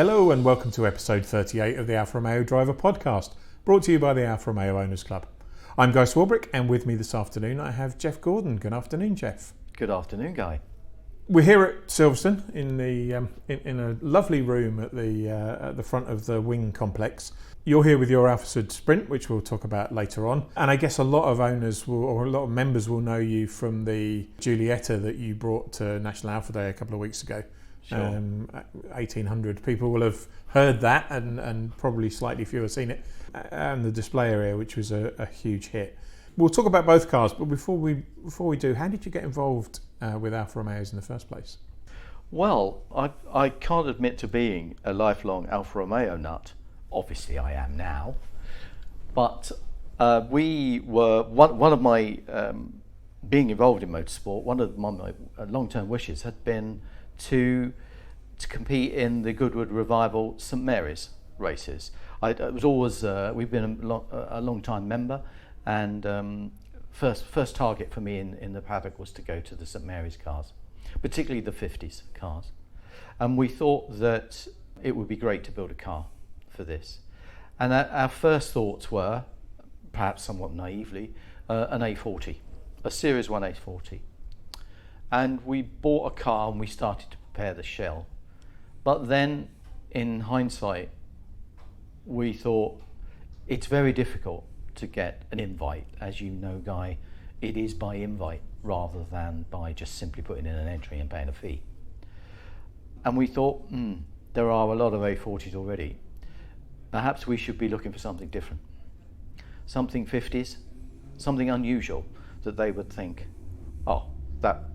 Hello and welcome to episode 38 of the Alfa Romeo Driver Podcast, brought to you by the Alfa Romeo Owners Club. I'm Guy Swarbrick, and with me this afternoon I have Geoff Gordon. Good afternoon, Geoff. Good afternoon, Guy. We're here at Silverstone in a lovely room at the front of the wing complex. You're here with your Alfasud Sprint, which we'll talk about later on. And I guess a lot of owners or a lot of members will know you from the Giulietta that you brought to National Alfa Day a couple of weeks ago. Sure. 1,800 people will have heard that, and probably slightly fewer seen it. And the display area, which was a huge hit. We'll talk about both cars, but before we do, how did you get involved with Alfa Romeos in the first place? Well, I can't admit to being a lifelong Alfa Romeo nut. Obviously, I am now. But we were one of my being involved in motorsport. One of my long-term wishes had been to compete in the Goodwood Revival St Mary's races. I was always we've been a long-time member, and first target for me in the paddock was to go to the St Mary's cars, particularly the 50s cars. And we thought that it would be great to build a car for this. And our first thoughts were, perhaps somewhat naively, an A40, a Series 1 A40. And we bought a car and we started to prepare the shell. But then, in hindsight, we thought it's very difficult to get an invite. As you know, Guy, it is by invite rather than by just simply putting in an entry and paying a fee. And we thought, there are a lot of A40s already. Perhaps we should be looking for something different. Something 50s, something unusual that they would think, oh,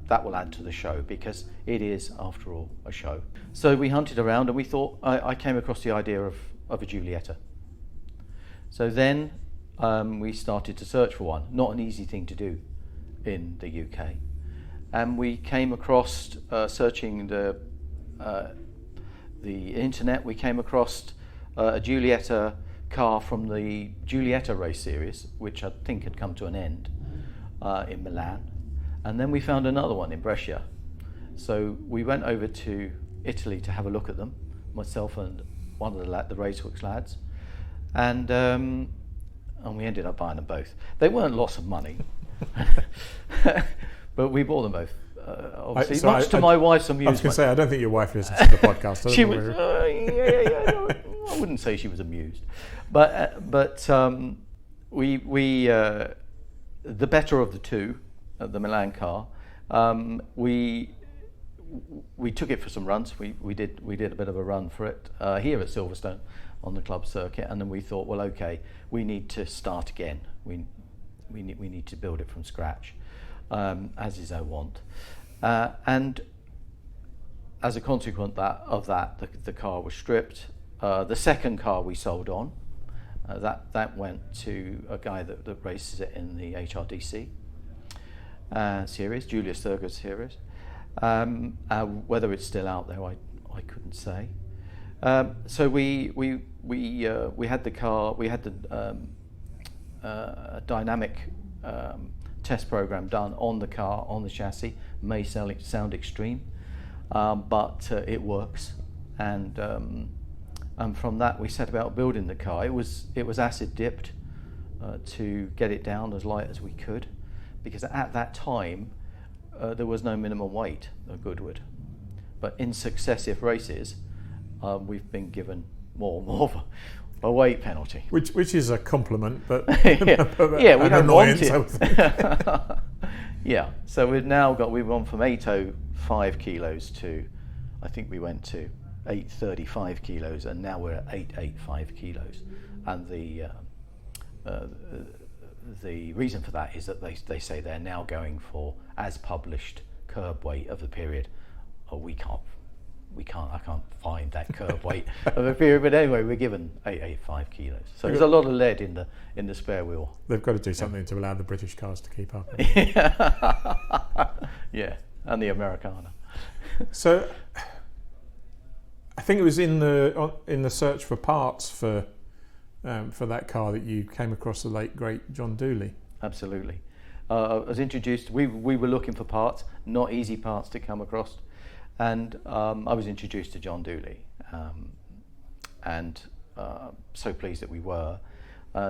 that will add to the show, because it is, after all, a show. So we hunted around and we thought, I came across the idea of a Giulietta. So then we started to search for one. Not an easy thing to do in the UK. And we came across, searching the internet, we came across a Giulietta car from the Giulietta race series, which I think had come to an end in Milan. And then we found another one in Brescia. So we went over to Italy to have a look at them, myself and one of the Raceworks lads. And we ended up buying them both. They weren't lots of money, but we bought them both. Obviously, much to my wife's amusement. I was going to say, I don't think your wife listens to the podcast. She was, I wouldn't say she was amused, but we the better of the two, the Milan car. We took it for some runs. We did a bit of a run for it here at Silverstone on the club circuit, and then we thought, well, okay, we need to start again. We need to build it from scratch, as is our want. And as a consequence of that, the car was stripped. The second car we sold on, that went to a guy that races it in the HRDC series, Julius Thurgood series. Whether it's still out there, I couldn't say. So we had the car. We had the dynamic test program done on the car, on the chassis. May sound extreme, but it works. And from that, we set about building the car. It was acid dipped to get it down as light as we could, because at that time there was no minimum weight of Goodwood. But in successive races, we've been given more of a weight penalty, which is a compliment, but yeah, we don't want it. Yeah, so we've gone from 805 kilos to, I think we went to 835 kilos, and now we're at 885 kilos. And the reason for that is that they say they're now going for, as published, curb weight of the period. Oh, I can't find that curb weight of the period, but anyway, we're given 885 kilos. So there's a lot of lead in the spare wheel. They've got to do something to allow the British cars to keep up. Yeah, and the Americana. So I think it was in the search for parts for that car that you came across the late great John Dooley. Absolutely. I was introduced. We were looking for parts, not easy parts to come across, and I was introduced to John Dooley, and so pleased that we were.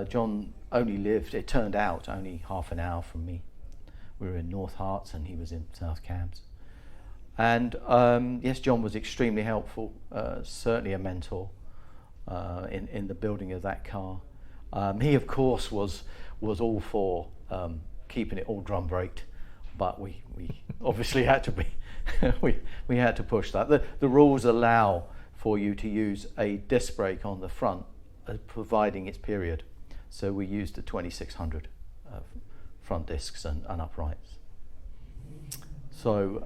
John only lived, it turned out, only half an hour from me. We were in North Herts and he was in South Cambs. And yes, John was extremely helpful, certainly a mentor in the building of that car. He, of course, was all for keeping it all drum braked, but we obviously had to be, we had to push that. The rules allow for you to use a disc brake on the front, providing its period. So we used the 2600 front discs and uprights. So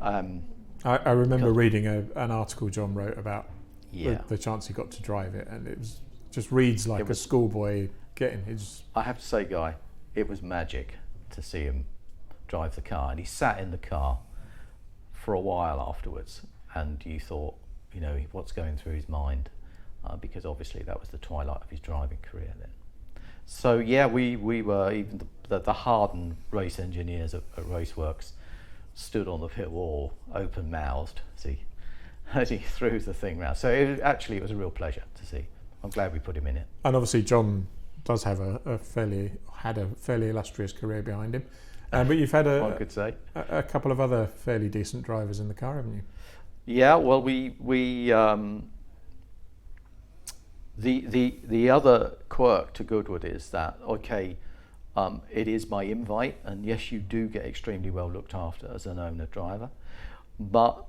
I remember reading an article John wrote about yeah. the chance he got to drive it, and it was just reads like a schoolboy getting his. I have to say, Guy, it was magic to see him drive the car, and he sat in the car for a while afterwards, and you thought, you know, what's going through his mind, because obviously that was the twilight of his driving career then. So yeah, we were, even the hardened race engineers at Raceworks stood on the pit wall, open-mouthed, as he threw the thing round. So it was a real pleasure to see. I'm glad we put him in it. And obviously John does have a fairly illustrious career behind him, but you've had I could say a couple of other fairly decent drivers in the car, haven't you? Yeah, well, the other quirk to Goodwood is that, okay, it is my invite, and yes, you do get extremely well looked after as an owner driver, but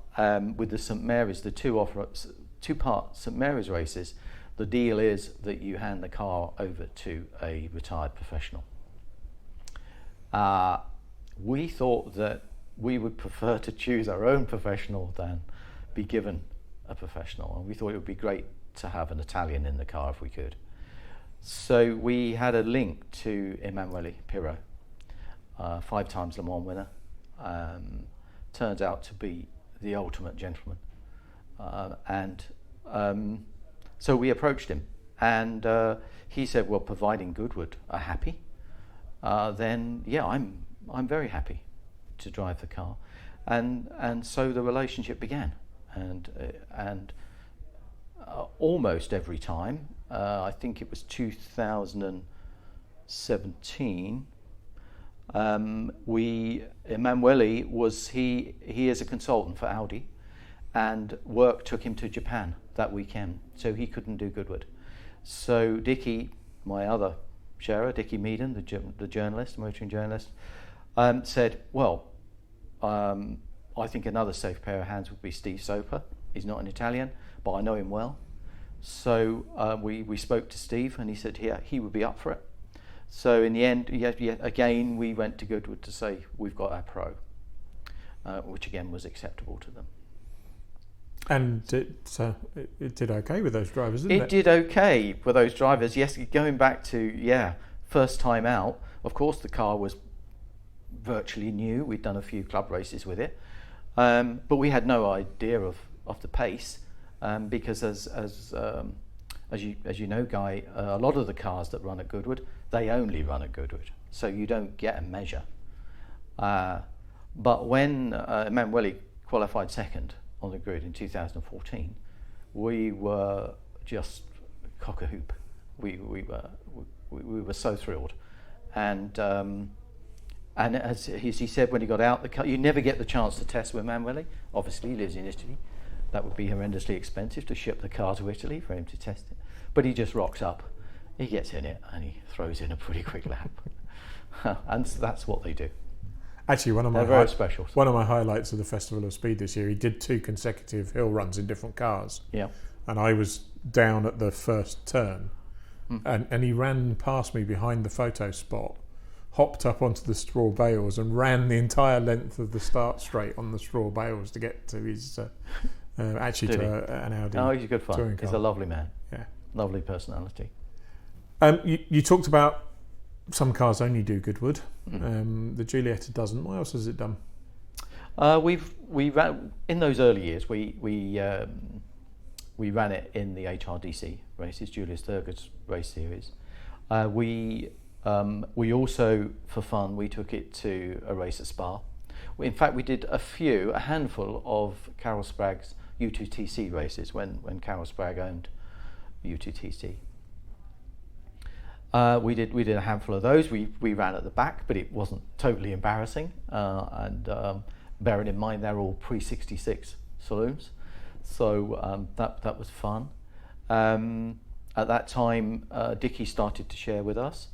with the St Mary's, the two-part St Mary's races, the deal is that you hand the car over to a retired professional. We thought that we would prefer to choose our own professional than be given a professional, and we thought it would be great to have an Italian in the car if we could. So we had a link to Emmanuele Pirro, 5 times Le Mans winner. Turns out to be the ultimate gentleman, and so we approached him, and he said, well, providing Goodwood are happy, then yeah, I'm very happy to drive the car, and so the relationship began, and almost every time, I think it was 2017, Emmanuele was he is a consultant for Audi, and work took him to Japan that weekend, so he couldn't do Goodwood. So Dickie, my other sharer, Dickie Meaden, the journalist, motoring journalist, said, well, I think another safe pair of hands would be Steve Soper. He's not an Italian, but I know him well. So we spoke to Steve, and he said he would be up for it. So in the end, again, we went to Goodwood to say we've got our pro, which again was acceptable to them. And it did okay with those drivers, didn't it? It did okay with those drivers, yes. Going back to, first time out, of course the car was virtually new. We'd done a few club races with it, but we had no idea of the pace, because as you know, Guy, a lot of the cars that run at Goodwood, they only run at Goodwood, so you don't get a measure. But when Emmanuele qualified second on the grid in 2014, we were just cock-a-hoop. We were so thrilled, and as he said when he got out the car, you never get the chance to test with Emmanuele. Obviously, he lives in Italy. That would be horrendously expensive to ship the car to Italy for him to test it. But he just rocks up, he gets in it, and he throws in a pretty quick lap. And that's what they do. Actually, one of my highlights of the Festival of Speed this year, he did 2 consecutive hill runs in different cars. Yeah. And I was down at the first turn, and he ran past me behind the photo spot, hopped up onto the straw bales, and ran the entire length of the start straight on the straw bales to get to his an Audi. Oh, he's a good fun. Touring car. He's a lovely man. Yeah, lovely lovely personality. You talked about some cars only do Goodwood. The Giulietta doesn't. What else has it done? We ran in those early years. We ran it in the HRDC races, Julius Thurgood's race series. We also, for fun, we took it to a race at Spa. In fact, we did a handful of Carol Sprague's U2TC races when Carol Sprague owned UTTC. We did a handful of those. We ran at the back, but it wasn't totally embarrassing. And bearing in mind they're all pre-66 saloons, so that was fun. At that time, Dickie started to share with us,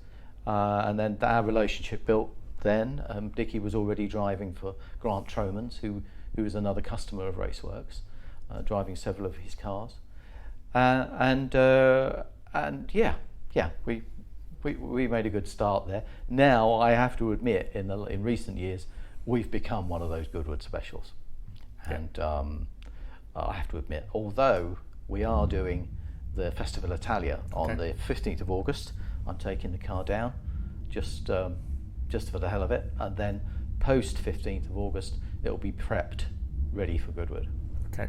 and then our relationship built. Then Dickie was already driving for Grant Tromans, who was another customer of Raceworks, driving several of his cars, and we made a good start there. Now I have to admit, in recent years, we've become one of those Goodwood specials, and I have to admit, although we are doing the Festival Italia on the 15th of August, I'm taking the car down just for the hell of it, and then post 15th of August it will be prepped ready for Goodwood. Okay.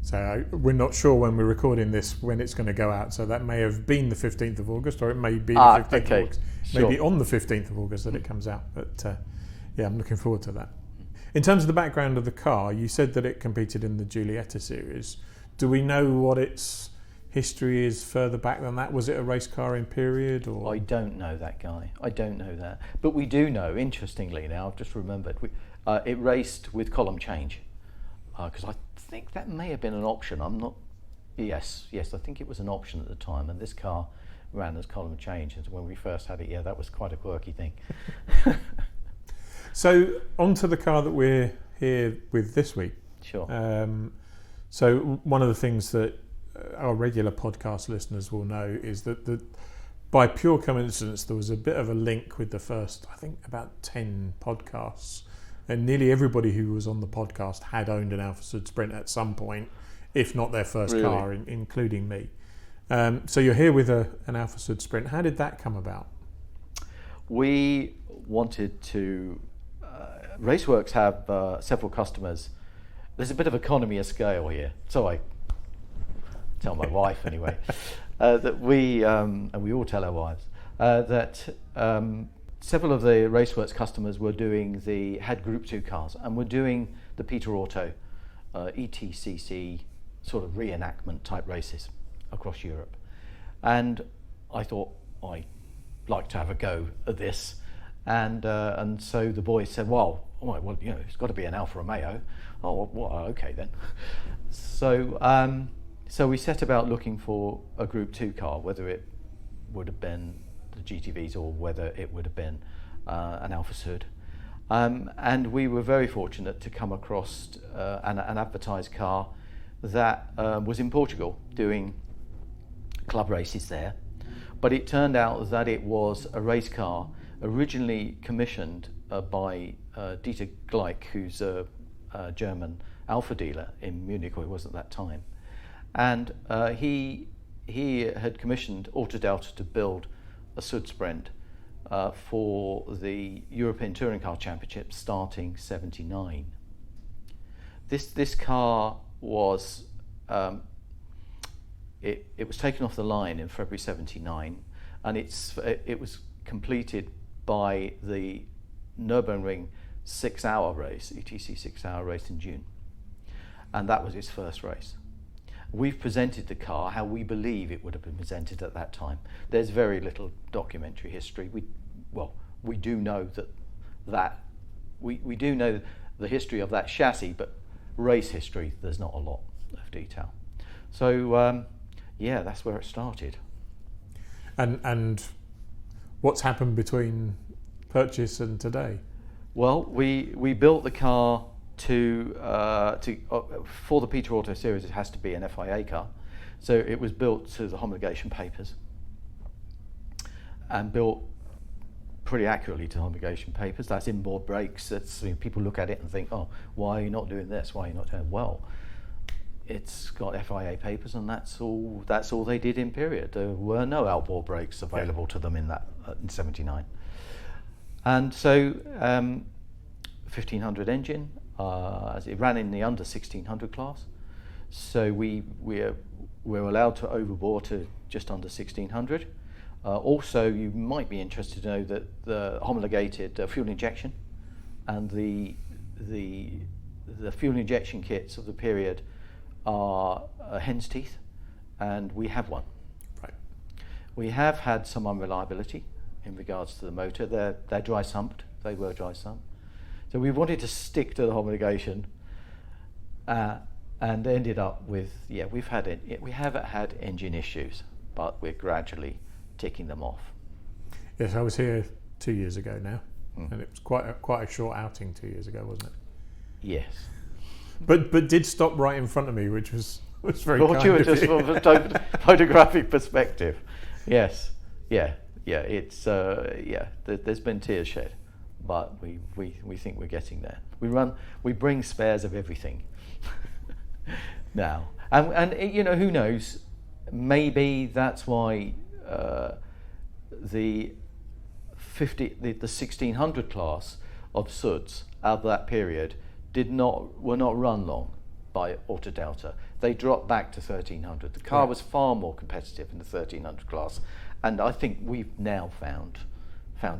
So we're not sure when we're recording this when it's going to go out, so that may have been the 15th of August, or it may be the 15th of August. Sure. Maybe on the 15th of August that it comes out, but I'm looking forward to that. In terms of the background of the car, you said that it competed in the Giulietta series. Do we know what its history is further back than that? Was it a race car in period? Or I don't know that, Guy. I don't know that. But we do know, interestingly now, I've just remembered, it raced with column change. Because I think that may have been an option. I'm not... Yes, I think it was an option at the time. And this car ran as column change. And when we first had it, that was quite a quirky thing. So, onto the car that we're here with this week. Sure. So, one of the things that our regular podcast listeners will know is that by pure coincidence there was a bit of a link with the first, I think, about 10 podcasts, and nearly everybody who was on the podcast had owned an Alfasud Sprint at some point, if not their first car, including me. So you're here with an Alfasud Sprint. How did that come about? We wanted to... Raceworks have several customers. There's a bit of economy of scale here, so I tell my wife anyway, that we, and we all tell our wives, that several of the Raceworks customers had Group 2 cars and were doing the Peter Auto ETCC sort of reenactment type races across Europe. And I thought I'd like to have a go at this. And so the boys said, well, it's got to be an Alfa Romeo. Oh, well, okay then. So we set about looking for a Group 2 car, whether it would have been the GTVs or whether it would have been an Alfasud. And we were very fortunate to come across an advertised car that was in Portugal doing club races there. But it turned out that it was a race car originally commissioned by Dieter Gleich, who's a German Alfa dealer in Munich, or he was at that time. And he had commissioned Autodelta to build a Sud Sprint for the European Touring Car Championship starting '79. This car was it was taken off the line in February '79, and it was completed by the Nürburgring 6-hour race, ETC 6-hour race in June, and that was its first race. We've presented the car how we believe it would have been presented at that time. There's very little documentary history. We do know that we do know the history of that chassis, but race history, there's not a lot of detail. So that's where it started. And what's happened between purchase and today? Well, we built the car for the Peter Auto series. It has to be an FIA car, so it was built to the homologation papers and built pretty accurately to homologation papers. That's inboard brakes. People look at it and think, oh, why are you not doing this? Why are you not doing it? Well, it's got FIA papers, and that's all they did in period. There were no outboard brakes available to them in '79, and so 1500 engine. As it ran in the under 1600 class, so we're allowed to overbore to just under 1600. Also, you might be interested to know that the homologated fuel injection and the fuel injection kits of the period are hen's teeth, and we have one. Right. We have had some unreliability in regards to the motor. They're dry sumped. They were dry sumped. So we wanted to stick to the homologation, and ended up with we haven't had engine issues, but we're gradually ticking them off. Yes, I was here 2 years ago now, and it was quite a short outing 2 years ago, wasn't it? Yes. But did stop right in front of me, which was very kind Fortuitous of you. from a photographic perspective. Yes. Yeah. It's there's been tears shed, but we think we're getting there. We bring spares of everything now, and who knows? Maybe that's why the 1600 class of SUDs out of that period were not run long by Auto Delta. They dropped back to 1300. The car was far more competitive in the 1300 class, and I think we've now found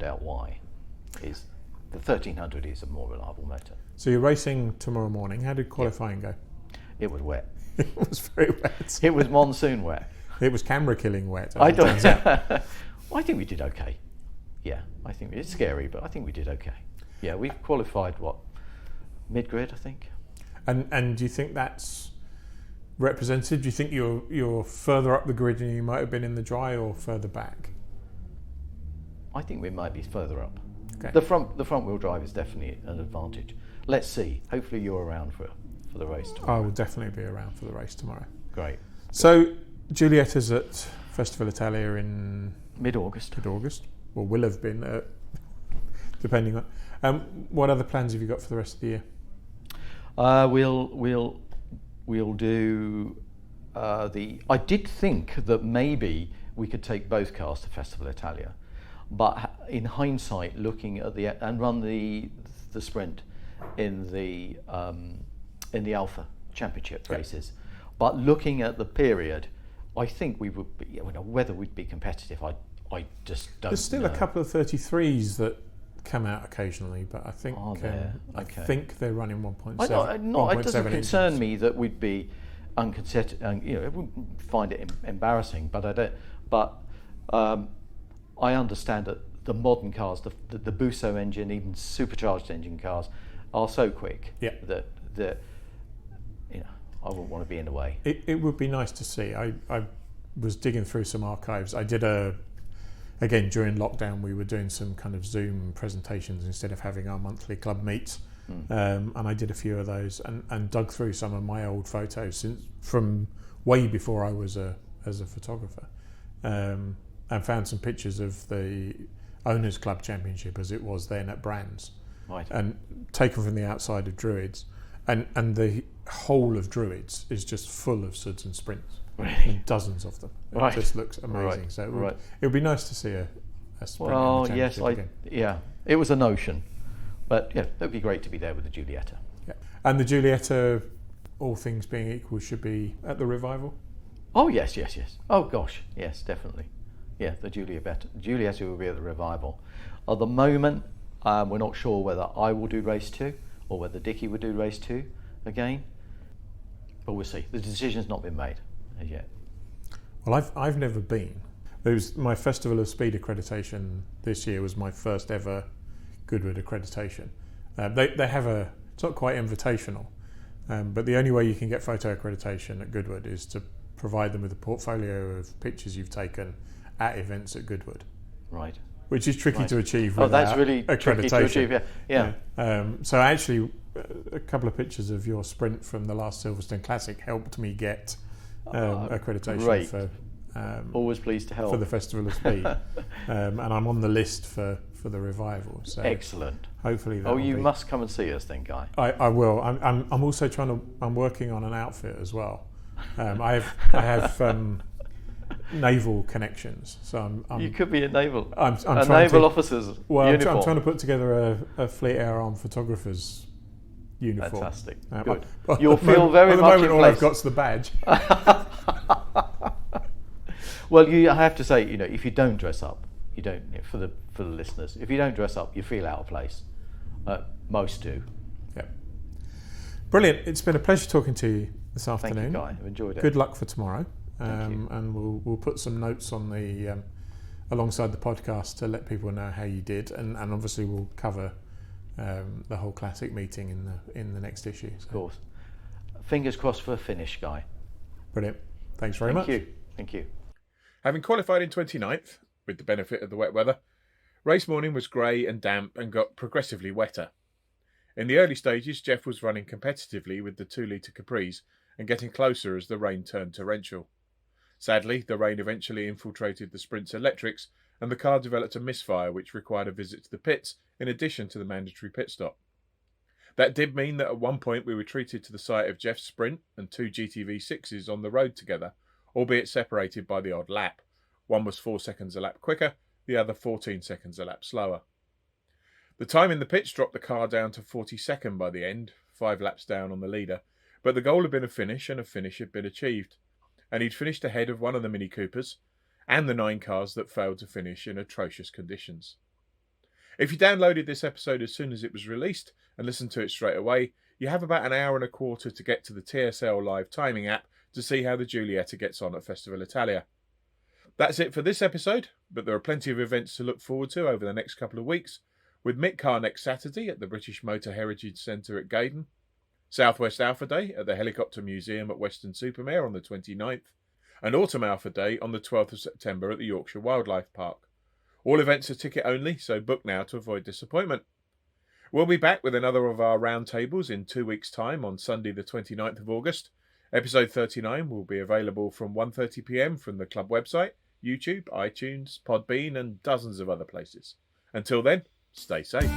out why. Is the 1300 is a more reliable motor. So you're racing tomorrow morning. How did qualifying go? It was wet. It was very wet. It was monsoon wet. It was camera killing wet. I think we did okay. Yeah, I think it's scary, but I think we did okay. Yeah, we qualified mid-grid, I think. And do you think that's represented? Do you think you're further up the grid than you might have been in the dry, or further back? I think we might be further up. Okay. The front wheel drive is definitely an advantage. Let's see. Hopefully you're around for the race tomorrow. I will definitely be around for the race tomorrow. Great. So Giulietta's at Festival Italia in mid-August. Or will have been, depending on. What other plans have you got for the rest of the year? We'll do I did think that maybe we could take both cars to Festival Italia, but in hindsight, looking at and run the sprint in the Alfa Championship races, but looking at the period, I think we would be. Whether we'd be competitive, I just don't know. There's still a couple of 33s that come out occasionally, but I think I think they're running 1.7. It doesn't concern me that we'd be unconsidered. I wouldn't find it embarrassing, but I don't. But I understand that the modern cars, the Busso engine, even supercharged engine cars, are so quick that I wouldn't want to be in the way. It would be nice to see. I was digging through some archives. I did again, during lockdown, we were doing some kind of Zoom presentations instead of having our monthly club meets. And I did a few of those and dug through some of my old photos from way before I was as a photographer, and found some pictures of the Owners Club Championship as it was then at Brands, right, and taken from the outside of Druids, and the whole of Druids is just full of SUDs and Sprints. Really? And dozens of them. It just looks amazing. Right. So it would be nice to see a sprint. Well, in the yes, again. It was a notion, but it would be great to be there with the Giulietta. Yeah, and the Giulietta, all things being equal, should be at the Revival. Oh yes. Oh gosh, yes, definitely. Yeah, the Giulietta will be at the Revival. At the moment, we're not sure whether I will do race 2 or whether Dickie will do race 2 again, but we'll see. The decision's not been made as yet. Well, I've never been. It was my Festival of Speed accreditation this year was my first ever Goodwood accreditation. They have it's not quite invitational, but the only way you can get photo accreditation at Goodwood is to provide them with a portfolio of pictures you've taken at events at Goodwood. Right. Which is tricky to achieve. Oh, that's really accreditation. Tricky to achieve. Yeah. So actually, a couple of pictures of your sprint from the last Silverstone Classic helped me get accreditation for. Always pleased to help for the Festival of Speed, and I'm on the list for the Revival. So excellent. Hopefully, you must come and see us then, Guy. I will. I'm also I'm working on an outfit as well. I have naval connections, so you could be a naval. I'm a naval officer's uniform. I'm trying to put together a Fleet Air Arm photographer's uniform. Fantastic. Good. You'll feel very at the much moment, in all place. I've got's the badge. Well, I have to say, if you don't dress up, you don't. For the listeners, if you don't dress up, you feel out of place. Most do. Yeah. Brilliant. It's been a pleasure talking to you this afternoon. Thank you, Guy. I've enjoyed it. Good luck for tomorrow. and we'll put some notes on the alongside the podcast to let people know how you did, and obviously we'll cover the whole classic meeting in the next issue. So. Of course. Fingers crossed for a finish, Guy. Brilliant. Thanks very much. Thank you. Having qualified in 29th, with the benefit of the wet weather, race morning was grey and damp and got progressively wetter. In the early stages, Geoff was running competitively with the 2-litre Capris and getting closer as the rain turned torrential. Sadly, the rain eventually infiltrated the Sprint's electrics and the car developed a misfire which required a visit to the pits in addition to the mandatory pit stop. That did mean that at one point we were treated to the sight of Geoff's Sprint and 2 GTV6s on the road together, albeit separated by the odd lap. One was 4 seconds a lap quicker, the other 14 seconds a lap slower. The time in the pits dropped the car down to 42nd by the end, 5 laps down on the leader, but the goal had been a finish and a finish had been achieved, and he'd finished ahead of one of the Mini Coopers and the 9 cars that failed to finish in atrocious conditions. If you downloaded this episode as soon as it was released and listened to it straight away, you have about an hour and a quarter to get to the TSL Live timing app to see how the Giulietta gets on at Festival Italia. That's it for this episode, but there are plenty of events to look forward to over the next couple of weeks, with Mitcar next Saturday at the British Motor Heritage Centre at Gaydon, Southwest Alfa Day at the Helicopter Museum at Weston-super-Mare on the 29th, and Autumn Alfa Day on the 12th of September at the Yorkshire Wildlife Park. All events are ticket only, so book now to avoid disappointment. We'll be back with another of our roundtables in 2 weeks' time on Sunday the 29th of August. Episode 39 will be available from 1:30 p.m. from the club website, YouTube, iTunes, Podbean and dozens of other places. Until then, stay safe.